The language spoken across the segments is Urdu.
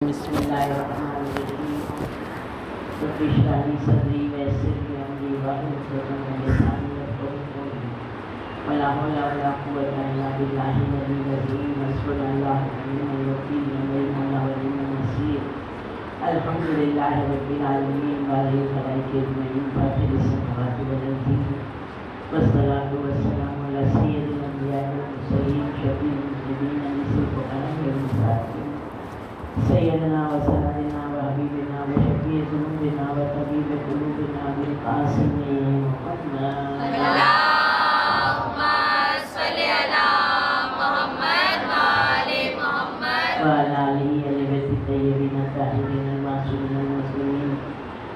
بسم اللہ الرحمن الرحیم رب اشرح لی صدری ویسر لی امری واحلل عقدۃ من لسانی یفقهوا قولی ولا حول ولا قوة الا باللہ العلی العظیم حسبنا اللہ ونعم الوکیل نعم المولا ونعم النصیر الحمد للہ رب العالمین بارئ الخلائق اجمعین فاطر السماوات والارض والصلاة والسلام علی سید الانبیاء والمرسلین شفیع المذنبین انیس الفقراء والمساکین سیدنا و سندنا و حبیبنا و شفیع ذنوبنا و طبیب قلوبنا بالقاسم محمد اللہم صلی علی محمد و آل محمد وعلی آلہ اہل بیت الطیبین الطاہرین المعصومین المسلمین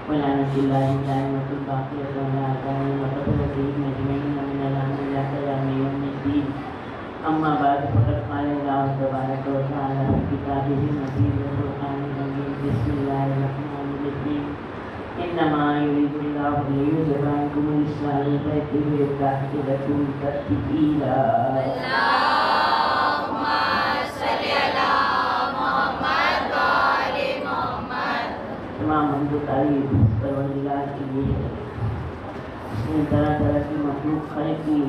ولعنۃ اللہ دائمۃ الباقیۃ علی اعدائهم وقتلتهم اجمعین من الان الی قیام یوم الدین اما بعد فقد قال اللہ تبارک و تعالی فی کتابہ المجید والفرقان المبین بسم اللہ الرحمن الرحیم انما یرید اللہ لیذهب عنکم الرجس اہل البیت ویطہرکم تطہیرا اللہم صلی علی محمد و آل محمد. تمام حمد و تعریف پروردگار کے لیے ہے. اس نے طرح طرح کی مخلوق خلق کی،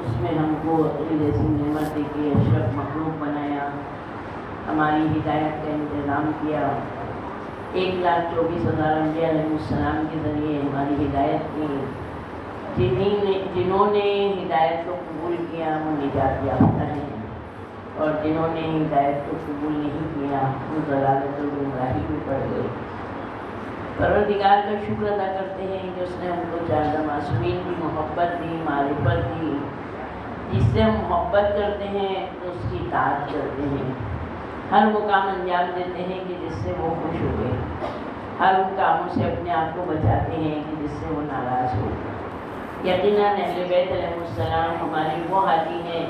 اس میں ہم کو اپنی جیسی نعمت دے کے اشرف مخلوق بنایا، ہماری ہدایت کا انتظام کیا. 1,24,000 انبیاء علیہ السلام کے ذریعے ہماری ہدایت کی. جنہوں نے ہدایت کو قبول کیا وہ نجات یافتہ ہیں، اور جنہوں نے ہدایت کو قبول نہیں کیا وہ ضلالت و گمراہی میں پڑ گئے. پروردگار کا شکر ادا کرتے ہیں کہ اس نے ہم کو چار معصومین کی محبت دی، معرفت دی. جس سے ہم محبت کرتے ہیں تو اس کی اطاعت کرتے ہیں، ہر وہ کام انجام دیتے ہیں کہ جس سے وہ خوش ہو گئے، ہر ان کاموں سے اپنے آپ کو بچاتے ہیں کہ جس سے وہ ناراض ہو. یقیناً اہل بیت علیہ السلام ہماری وہ حاجی ہیں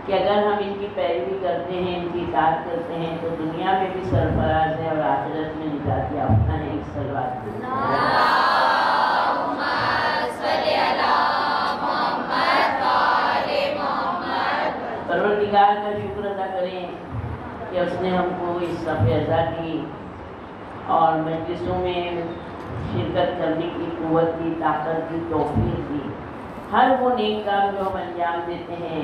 کہ اگر ہم ان کی پیروی کرتے ہیں، ان کی اطاعت کرتے ہیں تو دنیا میں بھی سرفراز ہے اور آخرت میں نجات یافتہ ہیں. ایک صلوات اللہم صلی علی محمد و آل محمد. پروردگار کا شکر ادا کریں کہ اس نے ہم کو اس صف اعضا کی اور مجلسوں میں شرکت کرنے کی قوت دی، طاقت دی، توفیق دی. ہر وہ نیک کام جو ہم انجام دیتے ہیں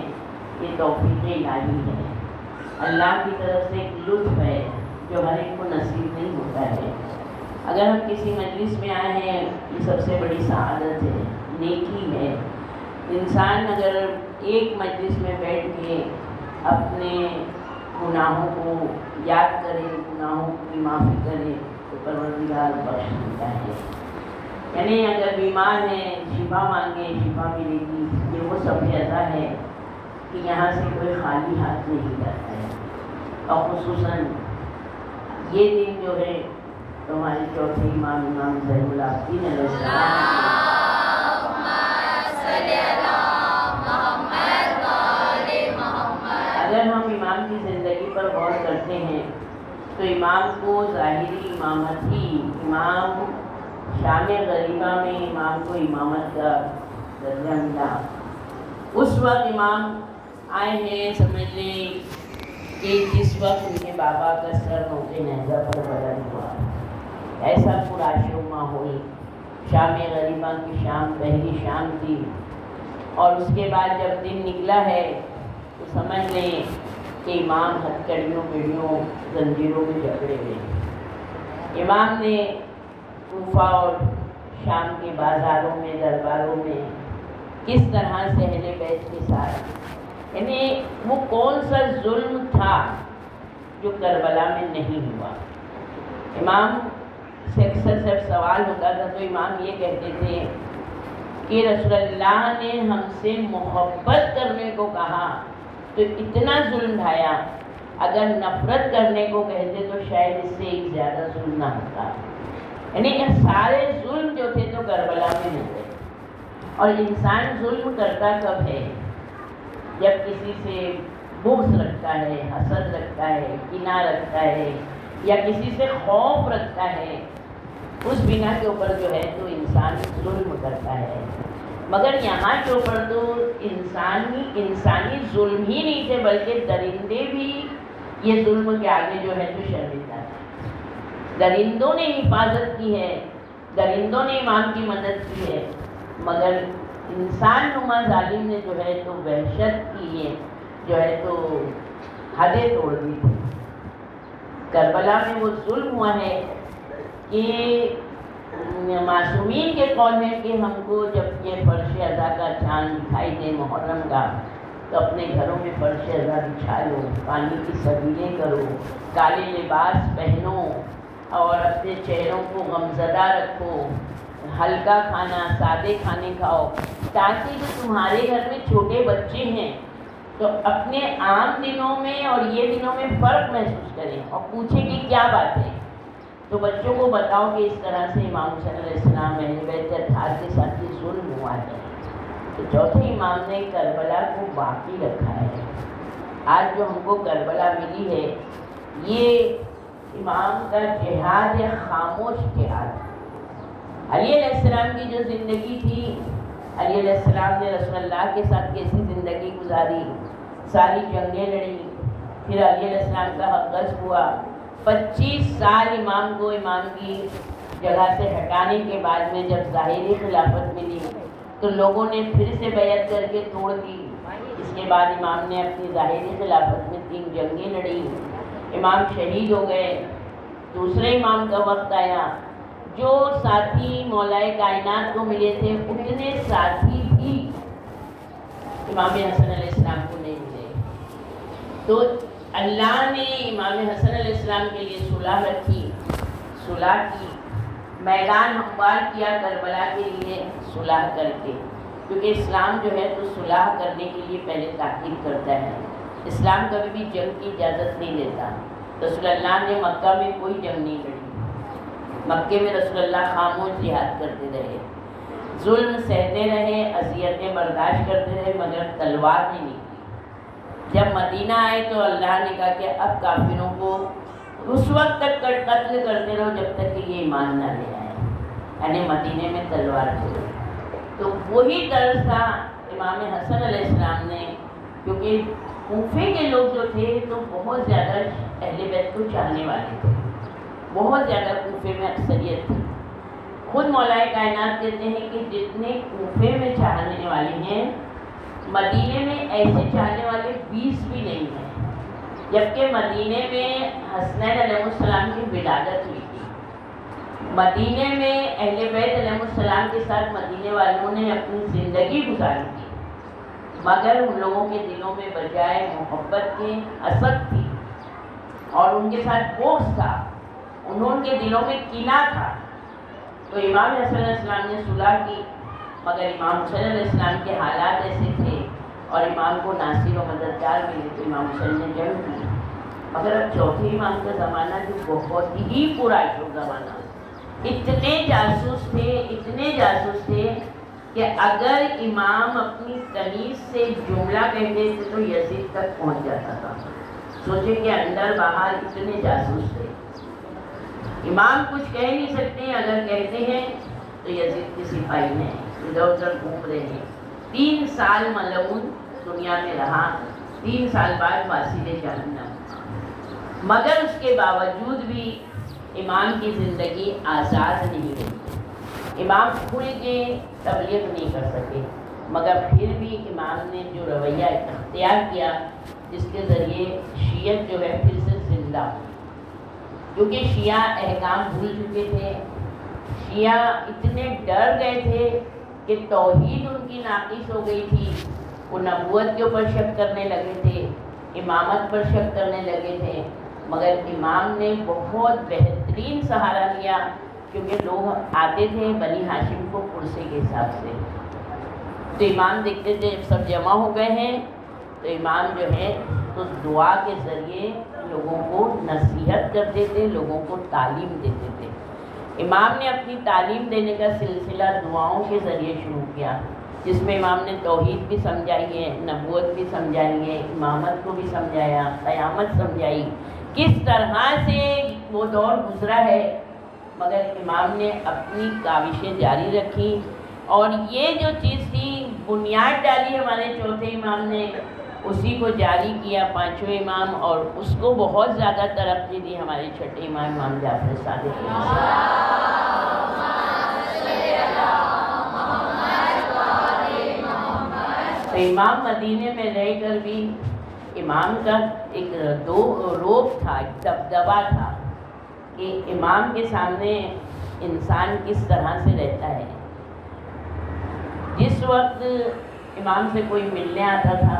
یہ توفیق الہی ہے، اللہ کی طرف سے ایک لطف ہے جو ہر ایک کو نصیب نہیں ہوتا ہے. اگر ہم کسی مجلس میں آئے ہیں یہ سب سے بڑی سعادت ہے، نیکی ہے. انسان اگر ایک مجلس میں بیٹھ کے اپنے گناہوں کو یاد کرے، گناہوں کی معافی کرے تو پروردگار بخش دیتا ہے. یعنی اگر بیمار ہے شفا مانگے شفا ملے گی. یہ وہ سب ایسا ہے کہ یہاں سے کوئی خالی ہاتھ نہیں جاتا ہے. اور خصوصاً یہ دن جو ہے تو ہمارے چوتھے امام زین العابدین علیہ السلام اللہم صلی علی محمد و آل محمد. اگر ہم امام کی زندگی پر غور کرتے ہیں تو امام کو ظاہری امامت ہی، امام شام غریبہ میں امام کو امامت کا درجہ ملا. اس وقت امام آئے ہیں، سمجھ لیں کہ جس وقت ان کے بابا کا سر موقع نیزہ پر بدل ہوا. ایسا پرآشوب ماحول، شام غریبہ کی شام پہلی شام تھی. اور اس کے بعد جب دن نکلا ہے تو سمجھ لیں کہ امام ہتھکڑیوں بیڑیوں زنجیروں میں جکڑے ہوئے. امام نے کوفہ اور شام کے بازاروں میں، درباروں میں کس طرح سے اہل بیت کے ساتھ، یعنی وہ کون سا ظلم تھا جو کربلا میں نہیں ہوا. امام سے اکثر جب سوال ہوتا تھا تو امام یہ کہتے تھے کہ رسول اللہ نے ہم سے محبت کرنے کو کہا تو اتنا ظلم ڈھایا، اگر نفرت کرنے کو کہتے تو شاید اس سے ایک زیادہ ظلم نہ ہوتا. یعنی یہ سارے ظلم جو تھے تو کربلا میں ہوئے. اور انسان ظلم کرتا کب ہے؟ جب کسی سے بغض رکھتا ہے، حسد رکھتا ہے، کینہ رکھتا ہے، یا کسی سے خوف رکھتا ہے، اس بنا کے اوپر جو ہے تو انسان ظلم کرتا ہے. مگر یہاں کے اوپر تو انسانی ظلم ہی نہیں تھے، بلکہ درندے بھی یہ ظلم کے آگے جو ہے تو شرمندہ ہے۔ درندوں نے حفاظت کی ہے، درندوں نے امام کی مدد کی ہے، مگر انسان نما ظالم نے جو ہے تو وحشت کی ہے، جو ہے تو حدیں توڑ دی تھی۔ کربلا میں وہ ظلم ہوا ہے کہ معصومین کے قول ہے کہ ہم کو جب یہ فرش اضحیٰ کا چاند دکھائی دے محرم کا تو اپنے گھروں میں فرش اضحیٰ بچھا لو، پانی کی سبیلیں کرو، کالے لباس پہنو اور اپنے چہروں کو غمزدہ رکھو، ہلکا کھانا سادے کھانے کھاؤ، تاکہ جو تمہارے گھر میں چھوٹے بچے ہیں تو اپنے عام دنوں میں اور یہ دنوں میں فرق محسوس کریں اور پوچھیں کہ کیا بات ہے۔ تو بچوں کو بتاؤ کہ اس طرح سے امام حسین علیہ السلام اہل بیت اطہار کے ساتھ یہ ظلم ہوا ہے۔ تو چوتھے امام نے کربلا کو باقی رکھا ہے۔ آج جو ہم کو کربلا ملی ہے یہ امام کا جہاد ہے، خاموش جہاد۔ علی علیہ السلام کی جو زندگی تھی، علی علیہ السلام نے رسول اللہ کے ساتھ کیسی زندگی گزاری، ساری جنگیں لڑی، پھر علی علیہ السلام کا حق غصب ہوا، 25 سال امام کو امام کی جگہ سے ہٹانے کے بعد میں جب ظاہری خلافت ملی تو لوگوں نے پھر سے بیعت کر کے توڑ دی۔ اس کے بعد امام نے اپنی ظاہری خلافت میں 3 جنگیں لڑی، امام شہید ہو گئے۔ دوسرے امام کا وقت آیا، جو ساتھی مولائے کائنات کو ملے تھے اتنے ساتھی بھی امام حسن علیہ السلام کو نہیں ملے۔ تو اللہ نے امام حسن علیہ السلام کے لیے صلح رکھی، صلح کی، میدان ہموار کیا کربلا کے لیے صلح کر کے، کیونکہ اسلام جو ہے تو صلح کرنے کے لیے پہلے تاکید کرتا ہے۔ اسلام کبھی بھی جنگ کی اجازت نہیں دیتا۔ رسول اللہ نے مکہ میں کوئی جنگ نہیں لڑی، مکے میں رسول اللہ خاموش جہاد کرتے رہے، ظلم سہتے رہے، اذیتیں برداشت کرتے رہے، مگر تلوار نہیں نکلی۔ جب مدینہ آئے تو اللہ نے کہا کہ اب کافروں کو اس وقت تک قتل کرتے رہو جب تک کہ یہ ایمان نہ لے آئے، یعنی مدینے میں تلوار چلی۔ تو وہی طرز تھا امام حسن علیہ السلام نے، کیونکہ کوفے کے لوگ جو تھے تو بہت زیادہ اہل بیت کو چاہنے والے تھے، بہت زیادہ کوفے میں اکثریت تھی۔ خود مولائے کائنات کہتے ہیں کہ جتنے کوفے میں چاہنے والے ہیں مدینے میں ایسے چاہنے والے 20 بھی نہیں ہیں، جبکہ مدینے میں حسنین علیہ السلام کی ولادت ہوئی تھی۔ مدینے میں اہل بیت علیہ السلام کے ساتھ مدینے والوں نے اپنی زندگی گزاری تھی، مگر ان لوگوں کے دلوں میں بجائے محبت کے حسد تھی اور ان کے ساتھ بغض تھا، انہوں کے دلوں میں کینہ تھا۔ تو امام حسن علیہ السلام نے صلح کی، مگر امام حسین علیہ السلام کے حالات ایسے تھے اور امام کو ناصر و مددگار ملے تو امام حسین نے جنگ کی۔ مگر اب چوتھے امام کا زمانہ جو بہت ہی پرعشق زمانہ، اتنے جاسوس تھے کہ اگر امام اپنی تمیز سے جملہ کہتے تھے تو یزید تک پہنچ جاتا تھا۔ سوچے کہ اندر باہر اتنے جاسوس تھے، امام کچھ کہہ نہیں سکتے، اگر کہتے ہیں تو یزید کے سپاہی ہیں ادھر ادھر گھوم رہے ہیں۔ 3 سال ملعون دنیا میں رہا، 3 سال بعد واسل جہنم، مگر اس کے باوجود بھی امام کی زندگی آزاد نہیں رہی۔ امام کھل کے تبلیغ نہیں کر سکے، مگر پھر بھی امام نے جو رویہ اختیار کیا جس کے ذریعے شیعت جو ہے پھر سے زندہ ہوئی، کیونکہ شیعہ احکام بھول چکے تھے، شیعہ اتنے ڈر گئے تھے کہ توحید ان کی ناقص ہو گئی تھی، وہ نبوت کے اوپر شک کرنے لگے تھے، امامت پر شک کرنے لگے تھے، مگر امام نے بہت بہترین سہارا لیا، کیونکہ لوگ آتے تھے بنی ہاشم کو کرسے کے حساب سے، تو امام دیکھتے تھے سب جمع ہو گئے ہیں تو امام جو ہے تو دعا کے ذریعے لوگوں کو نصیحت کرتے تھے، لوگوں کو تعلیم دیتے تھے۔ امام نے اپنی تعلیم دینے کا سلسلہ دعاؤں کے ذریعے شروع کیا، جس میں امام نے توحید بھی سمجھائی ہے، نبوت بھی سمجھائی ہے، امامت کو بھی سمجھایا، قیامت سمجھائی، کس طرح سے وہ دور گزرا ہے، مگر امام نے اپنی کاوشیں جاری رکھی اور یہ جو چیز تھی بنیاد ڈالی ہمارے چوتھے امام نے اسی کو جاری کیا پانچویں امام، اور اس کو بہت زیادہ ترقی دی ہمارے چھٹے امام امام جعفر صادق علیہ السلام۔ تو امام مدینے میں رہ کر بھی امام کا ایک روب تھا، ایک دبدبا تھا کہ امام کے سامنے انسان کس طرح سے رہتا ہے۔ جس وقت امام سے کوئی ملنے آتا تھا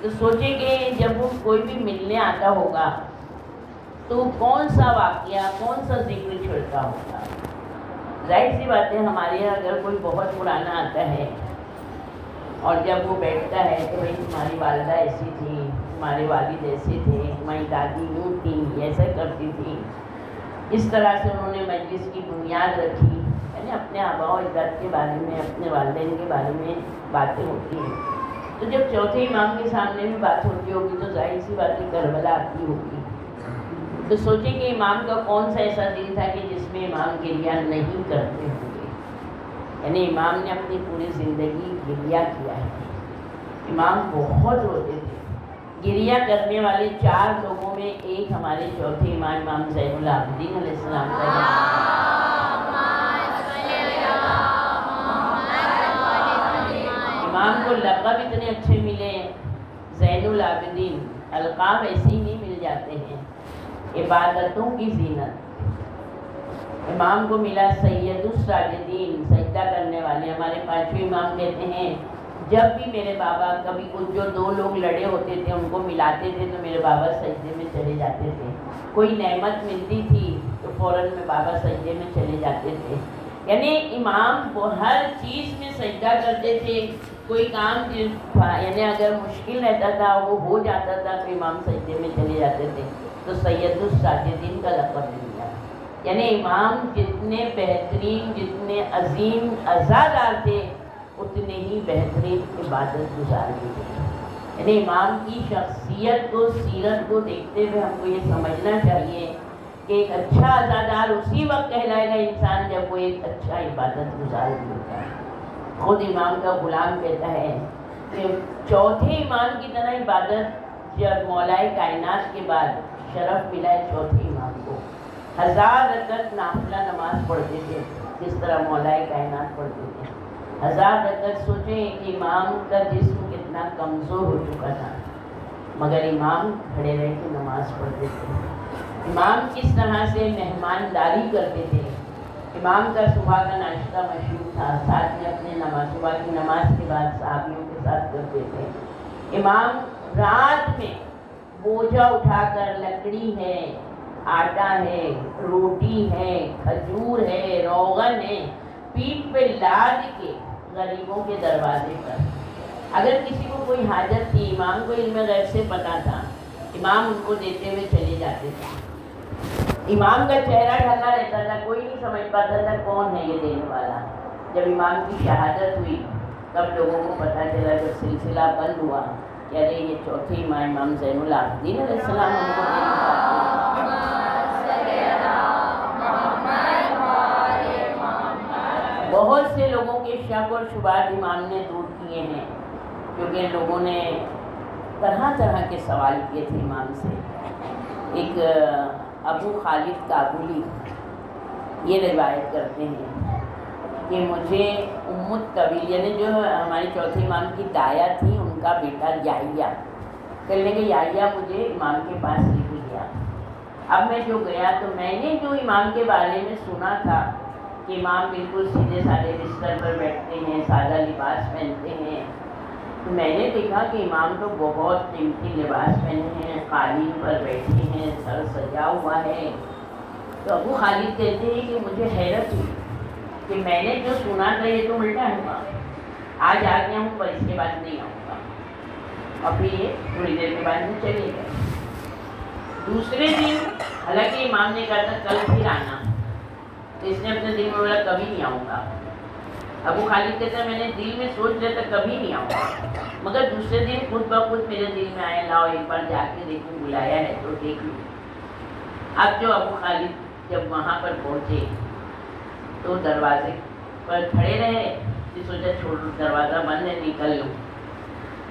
تو سوچے کہ جب وہ کوئی بھی ملنے آتا ہوگا تو کون سا واقعہ، کون سا ذکر چھڑتا ہوگا۔ ظاہر سی بات ہے، ہمارے یہاں اگر کوئی بہت پرانا آتا ہے اور جب وہ بیٹھتا ہے تو بھائی تمہاری والدہ ایسی تھی، تمہارے والد ایسے تھے، تمہاری دادی یوں تھی، ایسا کرتی تھی، اس طرح سے انہوں نے مجلس کی بنیاد رکھی، یعنی اپنے آباء و اجداد کے بارے میں، اپنے والدین کے بارے میں باتیں ہوتی ہیں۔ تو جب چوتھے امام کے سامنے بھی بات ہوتی ہوگی تو ظاہر سی بات ہے کربلا آتی ہوگی۔ تو سوچیں کہ امام کا کون سا ایسا دن تھا کہ جس میں امام گریہ نہیں کرتے ہوں گے، یعنی امام نے اپنی پوری زندگی گریہ کیا ہے۔ امام بہت روتے تھے۔ گریہ کرنے والے 4 لوگوں میں ایک ہمارے چوتھے امام امام زین العابدین علیہ السلام کا ہے۔ امام کو لقب اتنے اچھے ملے، زین العابدین، القاب ایسے ہی نہیں مل جاتے ہیں۔ عبادتوں کی زینت، امام کو ملا سید الساجدین، سجدہ کرنے والے۔ ہمارے پانچویں امام کہتے ہیں جب بھی میرے بابا کبھی کچھ جو 2 لوگ لڑے ہوتے تھے ان کو ملاتے تھے تو میرے بابا سجدے میں چلے جاتے تھے، کوئی نعمت ملتی تھی تو فوراً میں بابا سجدے میں چلے جاتے تھے۔ یعنی امام وہ ہر چیز میں سجدہ کرتے تھے۔ کوئی کام یعنی اگر مشکل رہتا تھا وہ ہو جاتا تھا تو امام سجدے میں چلے جاتے تھے، تو سید الساجدین کا لقب مل گیا۔ یعنی امام جتنے بہترین، جتنے عظیم عزادار تھے اتنے ہی بہترین عبادت گزار بھی تھے۔ یعنی امام کی شخصیت کو، سیرت کو دیکھتے ہوئے ہم کو یہ سمجھنا چاہیے کہ ایک اچھا عزادار اسی وقت کہلائے گا انسان جب وہ ایک اچھا عبادت گزار بھی ہوتا ہے۔ خود امام کا غلام کہتا ہے کہ چوتھے امام کی طرح عبادت جب مولائے کائنات کے بعد شرف ملا ہے چوتھے امام کو، 1000 رکعت نافلہ نماز پڑھتے تھے جس طرح مولائے کائنات پڑھتے تھے۔ 1000 رکعت، سوچیں کہ امام کا جسم کتنا کمزور ہو چکا تھا مگر امام کھڑے رہ کے نماز پڑھتے تھے۔ امام کس طرح سے مہمانداری کرتے تھے۔ امام کا صبح کا ناشتہ مشہور تھا، ساتھ میں اپنے صبح کی نماز کے بعد صحابیوں کے ساتھ کرتے تھے۔ امام رات میں بوجھا اٹھا کر لکڑی ہے، آٹا ہے، روٹی ہے، کھجور ہے، روغن ہے، پیٹھ پہ لاد کے غریبوں کے دروازے پر، اگر کسی کو کوئی حاجت تھی، امام کو علم غیب سے پتہ تھا، امام ان کو دیتے ہوئے چلے جاتے تھے۔ امام کا چہرہ ڈھکا رہتا تھا، کوئی نہیں سمجھ پاتا تھا کون ہے یہ دینے والا۔ جب امام کی شہادت ہوئی تب لوگوں کو پتہ چلا، جب سلسلہ بند ہوا کہ ارے یہ چوتھے امام امام زین العابدین علیہ السلام ہم کو دینے والے ہیں۔ بہت سے لوگوں کے شک اور شبہات امام نے دور کیے ہیں، کیونکہ لوگوں نے طرح طرح کے سوال کیے تھے امام سے۔ ایک ابو خالد کابلی یہ روایت کرتے ہیں کہ مجھے ام الطویل، یعنی جو ہمارے چوتھے امام کی دایا تھی، ان کا بیٹا یحییٰ، کہنے کہ یحییٰ مجھے امام کے پاس لے کے گیا۔ اب میں جو گیا تو میں نے جو امام کے بارے میں سنا تھا کہ امام بالکل سیدھے سادے بستر پر بیٹھتے ہیں، سادہ لباس پہنتے ہیں، تو میں نے دیکھا کہ امام تو بہت قیمتی لباس پہنے ہیں، قالین پر بیٹھے ہیں، سر سجا ہوا ہے۔ تو ابو خالد کہتے ہیں کہ مجھے حیرت ہوئی کہ میں نے جو سنا تھا یہ تو الٹا ہوا، آج آ گیا ہوں پر اس کے بعد نہیں آؤں گا۔ اور پھر یہ تھوڑی دیر کے بعد میں چلے گئے۔ دوسرے دن حالانکہ امام نے کہا تھا کل پھر آنا، تو اس نے اپنے دل میں بولا کبھی نہیں آؤں گا۔ ابو خالد کہتا ہے میں نے دل میں سوچ لیا تھا کبھی نہیں آؤں گا، مگر دوسرے دن خود بخود میرے دل میں آیا لاؤ ایک بار جا کے دیکھوں، بلایا ہے تو دیکھ لوں۔ اب جو ابو خالد جب وہاں پر پہنچے تو دروازے پر کھڑے رہے، پھر سوچا چھوڑ دروازہ بند ہے نکل لوں۔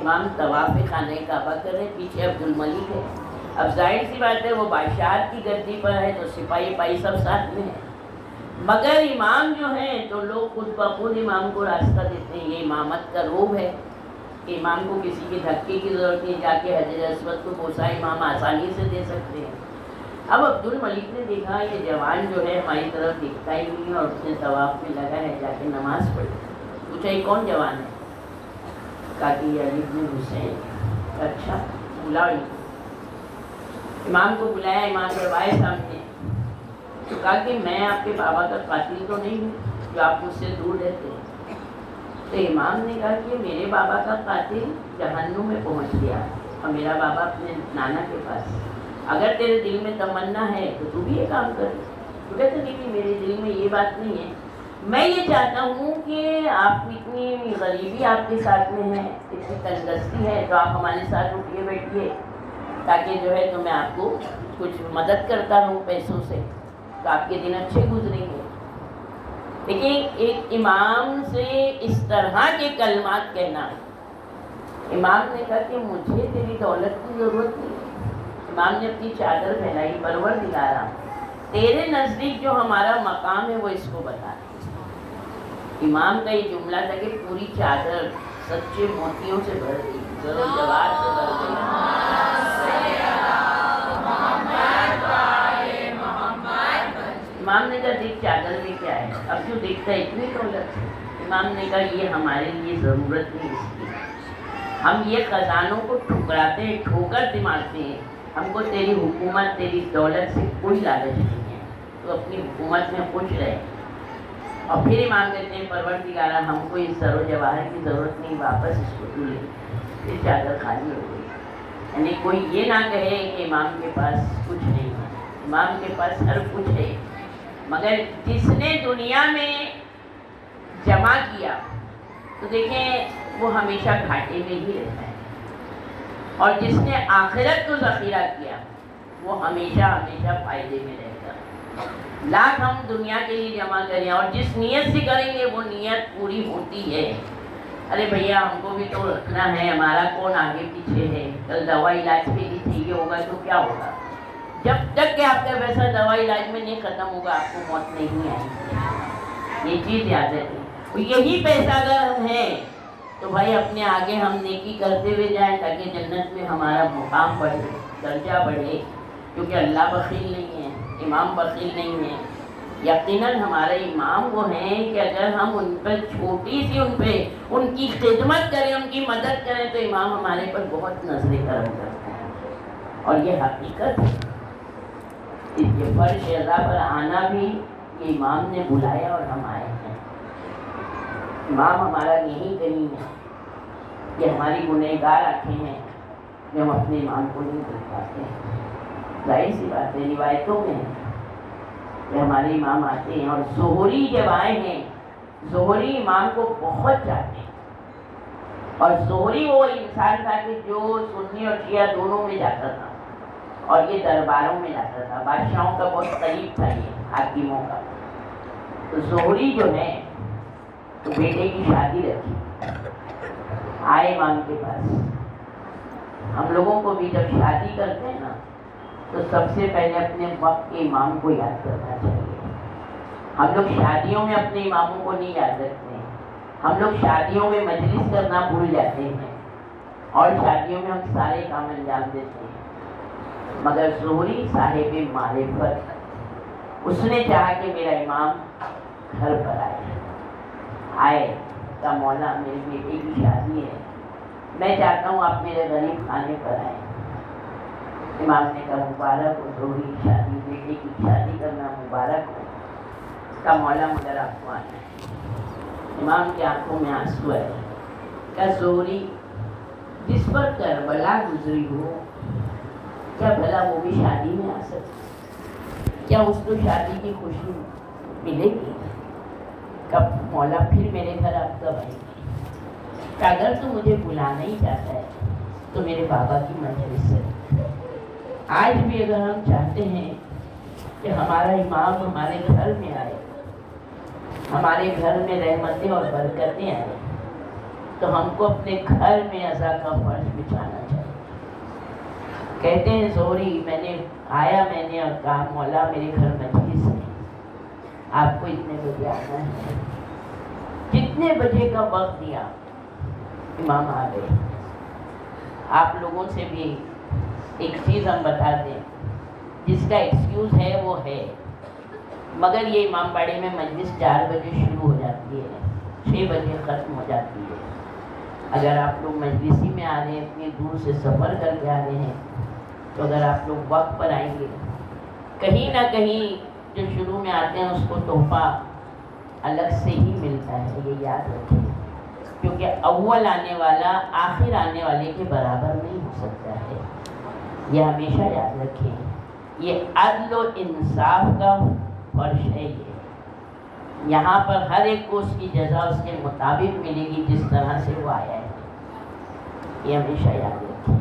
امام طواف خانہ کعبہ کر رہے، پیچھے عبد الملک ہے. اب ظاہر سی بات ہے وہ بادشاہت کی گدی پر ہے تو سپاہی پائی سب ساتھ میں ہیں، مگر امام جو ہیں تو لوگ خود بخود امام کو راستہ دیتے ہیں. یہ امامت کا روب ہے کہ امام کو کسی کے دھکے کی ضرورت نہیں، جا کے حجر اسود کو بوسا امام آسانی سے دے سکتے ہیں. اب عبد الملک نے دیکھا یہ جوان جو ہے ہماری طرف دکھتا ہی نہیں ہے اور اس نے طواف میں لگا ہے، جا کے نماز پڑھی. پوچھا یہ کون جوان ہے؟ کہا کہ یہ علی بن حسین. اچھا بلا. امام کو بلایا، امام جب آئے سامنے تو کہا کہ میں آپ کے بابا کا قاتل تو نہیں ہوں جو آپ مجھ سے دور رہتے ہیں. تو امام نے کہا کہ میرے بابا کا قاتل جہنم میں پہنچ گیا اور میرا بابا اپنے نانا کے پاس. اگر تیرے دل میں تمنا ہے تو بھی یہ کام کر. تو کہتے نہیں کہ میرے دل میں یہ بات نہیں ہے، میں یہ چاہتا ہوں کہ آپ اتنی غریبی آپ کے ساتھ میں ہے، اتنی تنگستی ہے، تو آپ ہمارے ساتھ اٹھیے بیٹھیے تاکہ جو ہے تو میں آپ کو کچھ مدد کرتا رہوں پیسوں سے، تو آپ کے دن اچھے گزریں گے. لیکن ایک امام سے اس طرح کے کلمات کہنا. امام نے کہا کہ مجھے تیری دولت کی ضرورت نہیں. امام نے اپنی چادر پھیلائی، پروردگارا تیرے نزدیک جو ہمارا مقام ہے وہ اس کو بتا. امام کا یہ جملہ تھا کہ پوری چادر سچے موتیوں سے بھر گئی، زر و جواہر سے بھر گئی. امام نے کہا دیکھ چادر میں کیا ہے، اب جو دیکھتا ہے اتنی دولت. امام نے کہا یہ ہمارے لیے ضرورت نہیں اس کی، ہم یہ خزانوں کو ٹھکراتے ہیں، ٹھوکر دماغتے ہیں. ہم کو تیری حکومت تیری دولت سے کوئی لالچ نہیں ہے، تو اپنی حکومت میں خوش رہے. اور پھر امام کہتے ہیں پروردگارا ہم کو اس زر و جواہر کی ضرورت نہیں، واپس اس کو تو لے. پھر چادر خالی ہو گئی. یعنی کوئی یہ نہ کہے کہ امام کے پاس کچھ نہیں ہے، امام کے پاس ہر کچھ ہے. مگر جس نے دنیا میں جمع کیا تو دیکھیں وہ ہمیشہ گھاٹے میں ہی رہتا ہے، اور جس نے آخرت کو ذخیرہ کیا وہ ہمیشہ ہمیشہ فائدے میں رہے گا. لاکھ ہم دنیا کے لیے جمع کریں اور جس نیت سے کریں گے وہ نیت پوری ہوتی ہے. ارے بھیا ہم کو بھی تو رکھنا ہے، ہمارا کون آگے پیچھے ہے، کل دوا علاج کے لیے چاہیے ہوگا تو کیا ہوگا. جب تک کہ آپ کا پیسہ دوا علاج میں نہیں ختم ہوگا آپ کو موت نہیں آئے گی. یہ چیز یاد رکھیں. یہی پیسہ اگر ہم ہیں تو بھائی اپنے آگے ہم نیکی کرتے ہوئے جائیں تاکہ جنت میں ہمارا مقام بڑھے، درجہ بڑھے. کیونکہ اللہ بخیل نہیں ہے، امام بخیل نہیں ہے. یقیناً ہمارے امام وہ ہیں کہ اگر ہم ان پر چھوٹی سی ان کی خدمت کریں، ان کی مدد کریں تو امام ہمارے پر بہت نظر کرم کرتے ہیں. اور یہ حقیقت ہے. اس کے فرش رضا پر آنا بھی یہ امام نے بلایا اور ہم آئے ہیں. امام ہمارا یہی کریم ہے کہ ہماری گنہگار آنکھیں ہیں کہ ہم اپنے امام کو نہیں دیکھ پاتے ہیں. ظاہر سی بات ہے روایتوں میں ہے کہ ہمارے امام آتے ہیں، اور ظہری جب آئے ہیں ظہری امام کو بہت چاہتے ہیں. اور ظہری وہ انسان تھا کہ جو سنی اور شیعہ دونوں میں جاتا تھا اور یہ درباروں میں جاتا تھا. بادشاہوں کا بہت قریب تھا، یہ حاکموں کا. تو ظہری جو ہے تو بیٹے کی شادی رکھی، آئے امام کے پاس. ہم لوگوں کو بھی جب شادی کرتے ہیں نا تو سب سے پہلے اپنے وقت کے امام کو یاد کرنا چاہیے. ہم لوگ شادیوں میں اپنے اماموں کو نہیں یاد رکھتے ہیں. ہم لوگ شادیوں میں مجلس کرنا بھول جاتے ہیں اور شادیوں میں ہم سارے کام انجام دیتے ہیں. مگر ظہری صاحب معرفت، اس نے چاہا کہ میرا امام گھر پر آئے. کا مولا میرے بیٹے کی شادی ہے، میں چاہتا ہوں آپ میرے غریب خانے پر آئیں. امام نے کہا مبارک ہو ظہری، شادی بیٹے کی شادی کرنا مبارک ہو. کا مولا مگر آپ کو آنا ہے. امام کی آنکھوں میں آنسو ہے. کہا ظہری جس پر کربلا گزری ہو کیا بھلا وہ بھی شادی میں آ سکتی؟ کیا اس کو شادی کی خوشی ملے گی؟ کب مولا پھر میرے گھر آپ کب آئیں گے؟ کہ اگر تو مجھے بلانا ہی چاہتا ہے تو میرے بابا کی مجلس سے. آج بھی اگر ہم چاہتے ہیں کہ ہمارا امام ہمارے گھر میں آئے، ہمارے گھر میں رحمتیں اور برکتیں آئیں، تو تو ہم کو اپنے گھر میں عزا کا فرش بچھانا چاہیے۔ کہتے ہیں زہری میں نے اور کہا مولا میرے گھر مجلس ہے، آپ کو اتنے بجے آنا ہے۔ کتنے بجے کا وقت دیا، امام آ گئے۔ آپ لوگوں سے بھی ایک چیز ہم بتا دیں، جس کا ایکسکیوز ہے وہ ہے، مگر یہ امام باڑے میں مجلس 4 بجے شروع ہو جاتی ہے، 6 بجے ختم ہو جاتی ہے۔ اگر آپ لوگ مجلسی میں آ رہے ہیں، اتنی دور سے سفر کر کے آ رہے ہیں، تو اگر آپ لوگ وقت پر آئیں گے، کہیں نہ کہیں جو شروع میں آتے ہیں اس کو تحفہ الگ سے ہی ملتا ہے، یہ یاد رکھیں، کیونکہ اول آنے والا آخر آنے والے کے برابر نہیں ہو سکتا ہے، یہ ہمیشہ یاد رکھیں۔ یہ عدل و انصاف کا فرش ہے، یہاں پر ہر ایک کو اس کی جزا اس کے مطابق ملے گی جس طرح سے وہ آیا ہے، یہ ہمیشہ یاد رکھیں۔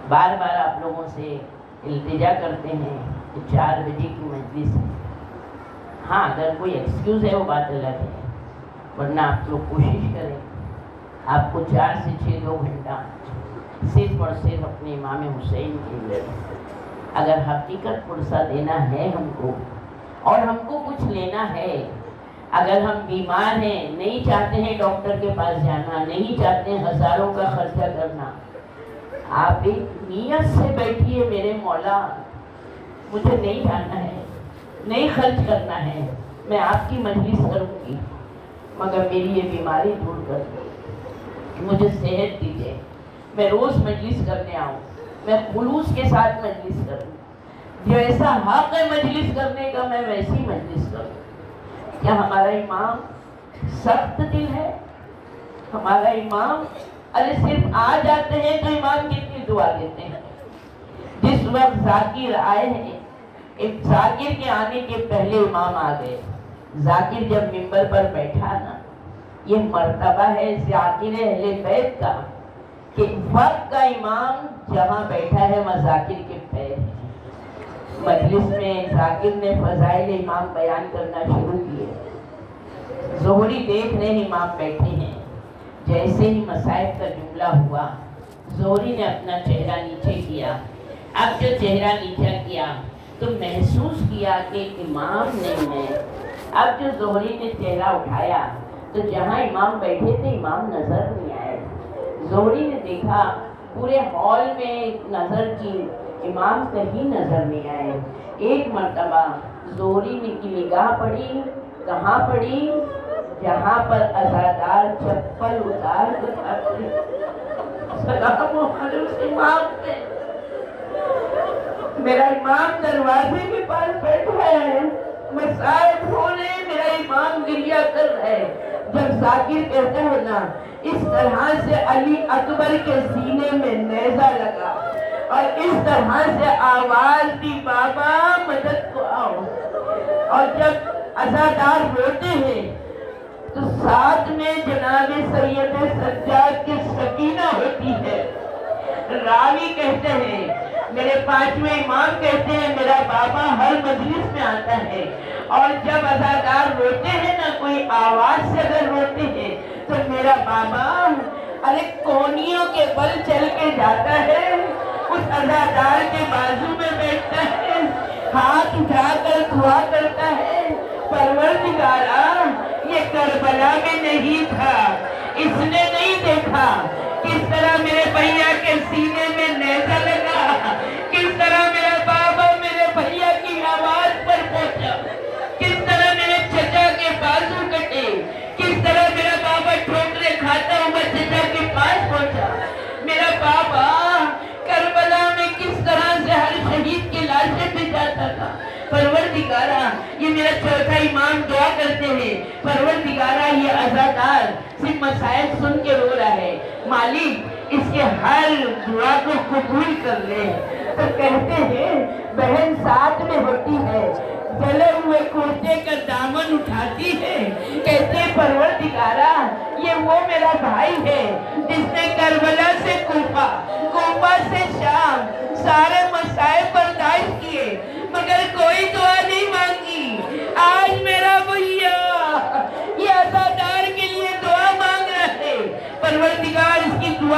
بار بار آپ لوگوں سے التجا کرتے ہیں کہ 4 بجے کی مجلس ہے، ہاں اگر کوئی ایکسکیوز ہے وہ بات الگ ہے، ورنہ آپ لوگ کوشش کریں آپ کو 4 سے 6 2 گھنٹہ صرف اور صرف اپنے امام حسین کے لیے، اگر حقیقت پرسہ دینا ہے ہم کو اور ہم کو کچھ لینا ہے، اگر ہم بیمار ہیں، نہیں چاہتے ہیں ڈاکٹر کے پاس جانا، نہیں چاہتے ہیں ہزاروں کا خرچہ کرنا، آپ ایک نیت سے بیٹھیے، میرے مولا مجھے نہیں جانا ہے، نہیں خرچ کرنا ہے، میں آپ کی مجلس کروں گی، مگر میری یہ بیماری دور کر دو، مجھے صحت دیجیے، میں روز مجلس کرنے آؤں، میں خلوص کے ساتھ مجلس کروں، جیسا حق ہے مجلس کرنے کا میں ویسی مجلس کروں۔ کیا ہمارا امام سخت دل ہے؟ ہمارا امام ارے صرف آ جاتے ہیں تو امام کتنی دعا دیتے ہیں۔ جس وقت ذاکر آئے ہیں، ایک ذاکر کے آنے کے پہلے امام آ گئے، ذاکر جب منبر پر بیٹھا نا، یہ مرتبہ ہے ذاکر اہل بیت کا کہ وقت کا امام جہاں بیٹھا ہے وہاں ذاکر کے پیر ہیں۔ مجلس میں ذاکر نے فضائل امام بیان کرنا شروع کیے، زہری دیکھ رہے ہیں امام بیٹھے ہیں، جیسے ہی مصائب کا جملہ ہوا زہری نے اپنا چہرہ نیچے کیا۔ اب جو چہرہ نیچے کیا تو محسوس کیا کہ امام نہیں ہے۔ اب جو زہری نے چہرہ اٹھایا تو جہاں امام بیٹھے تھے امام نظر نہیں آئے۔ زہری نے دیکھا پورے ہال میں نظر کی، امام کہیں نظر نہیں آئے۔ ایک مرتبہ زہری نے کی نگاہ پڑی، کہاں پڑی؟ جہاں پر عزادار چپل اتار کر آتے، سلام علیہ امام پہ، میرا امام دروازے کے پاس بیٹھا ہے، مصائب ہونے میرا امام گریہ کر رہا ہے۔ جب ذاکر کہتا ہے نا، اس طرح سے علی اکبر کے سینے میں نیزہ لگا اور اس طرح سے آواز دی بابا مدد کو آؤ، اور جب عزادار روتے ہیں تو ساتھ میں جناب سید سجاد کی سکینہ ہوتی ہے۔ راوی کہتے ہیں، میرے 5ویں امام کہتے ہیں میرا بابا ہر مجلس میں آتا ہے، اور جب عزادار روتے ہیں نا، کوئی آواز سے اگر روتے ہیں تو میرا بابا ارے کونیوں کے بل چل کے جاتا ہے، اس عزادار کے بازو میں بیٹھتا ہے، ہاتھ اٹھا کر دعا کرتا ہے، پروردگارا یہ کربلا میں نہیں تھا، اس نے نہیں دیکھا کس طرح میرے بھیا کے سینے میں نیزہ لگا، کس طرح میرا بابا میرے بھیا کی آواز پر پہنچا، کس طرح میرے چچا کے بازو کٹے، کس طرح میرا بابا ٹھوکرے کھاتا ہوا چچا کے پاس پہنچا، میرا بابا کربلا میں کس طرح سے ہر شہید کی لاشیں بچھاتا تھا۔ پروردگارا یہ میرا چوتھا امام دعا کرتے ہیں، پروردگارا یہ عزادار صرف مسائل سن کے رو رہا ہے، مالک اس کے ہر دعا کو قبول کر لے۔ تو کہتے ہیں بہن ساتھ میں ہوتی ہے، جلے ہوئے کرتے کا دامن اٹھاتی ہے، کہتے پروردگارا یہ وہ میرا بھائی ہے جس نے کربلا سے کوفہ، کوفہ سے شام سارے مسائل برداشت کیے مگر کوئی دعا نہیں مانگی۔ آج میرا بھیا یہ عزادار کے لیے دعا مانگ رہا ہے،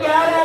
11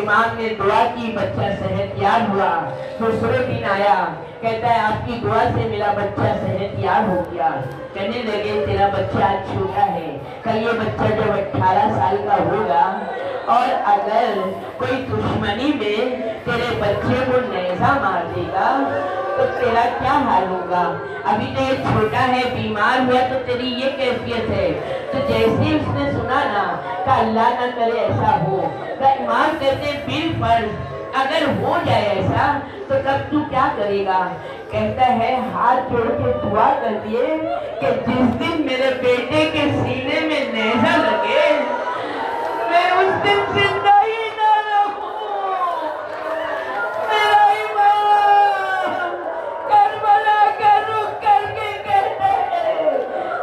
امام نے دعا کی، بچہ صحت یاب ہوا۔ دوسرے دن آیا، کہتا ہے آپ کی دعا سے میرا بچہ صحت یاب ہو گیا۔ کہنے لگے تیرا بچہ چھوٹا ہے، کل یہ بچہ جب 18 سال کا ہوگا اور اگر کوئی دشمنی میں تیرے بچے کو نیزہ مار دے گا تو تیرا کیا حال ہوگا؟ ابھی تو یہ چھوٹا ہے، بیمار ہوا تو تیری یہ کیفیت ہے۔ تو جیسے اس نے سنا نا کہ اللہ نہ کرے ایسا ہو، تو امام کہتے بالفرض اگر ہو جائے ایسا تو تب تو کیا کرے گا؟ کہتا ہے ہاتھ جوڑ کے دعا کر دیے کہ جس دن میرے بیٹے کے سینے میں نیزہ لگے میں اس دن زندہ ہی نہ رہوں۔ میرا امام کربلا کا رخ کر کے کہتے ہیں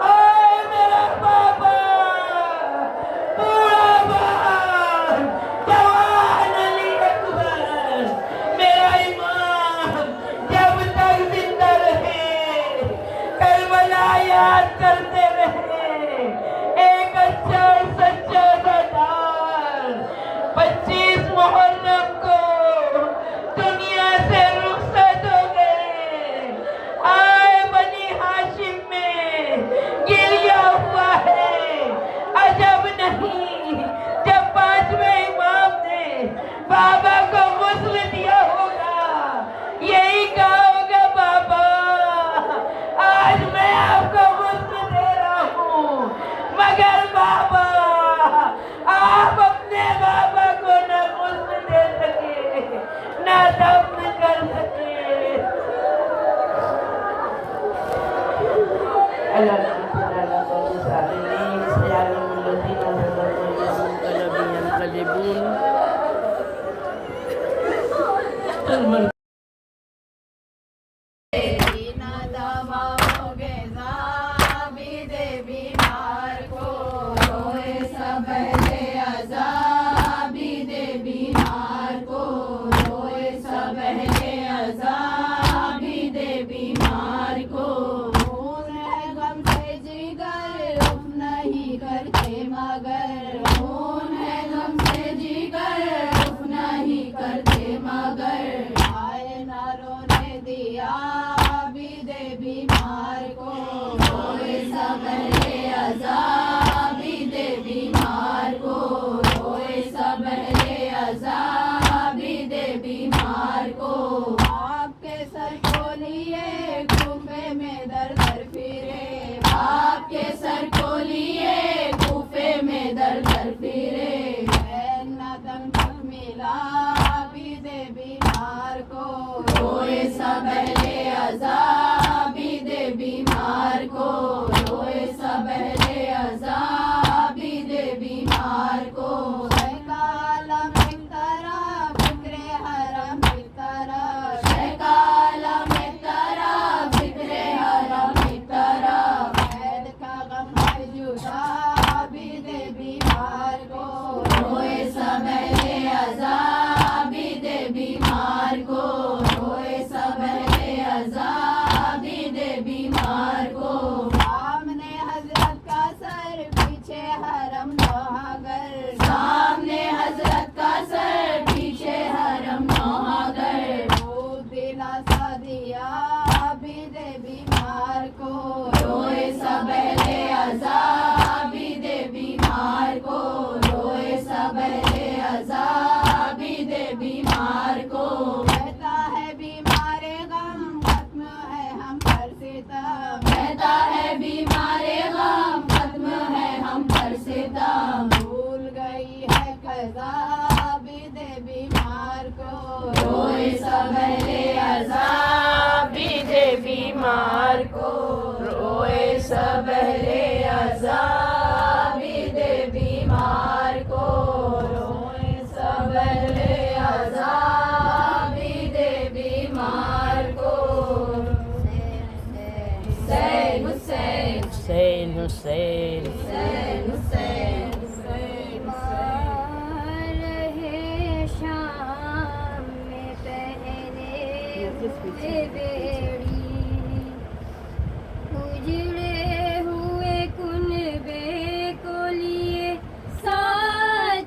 آئے میرا بابا، بوڑھا باپ، جوان علی اکبر، میرا امام جب تک زندہ رہے کربلا یاد کرتے رہے۔ ایک اچھا اور سچا سردار 25 محرم کو دنیا سے رخصت ہو گئے۔ آئے بنی ہاشم میں گریہ ہوا ہے، عجب نہیں جب 5ویں امام نے بابا کو غسل دیا ہوگا، یہی کہا ہوگا بابا آج میں آپ کو غسل دے رہا ہوں، مگر بابا آپ اپنے بابا کو نہ غسل دے سکے نہ دفن کر سکے۔ اللہ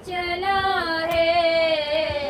چلا ہے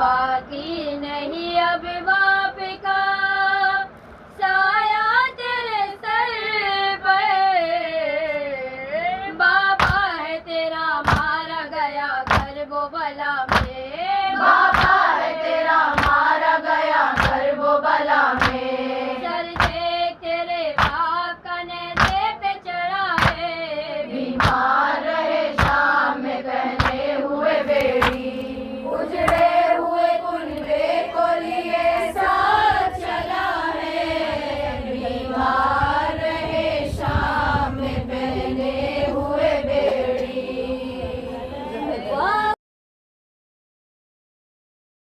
باقی نہیں اب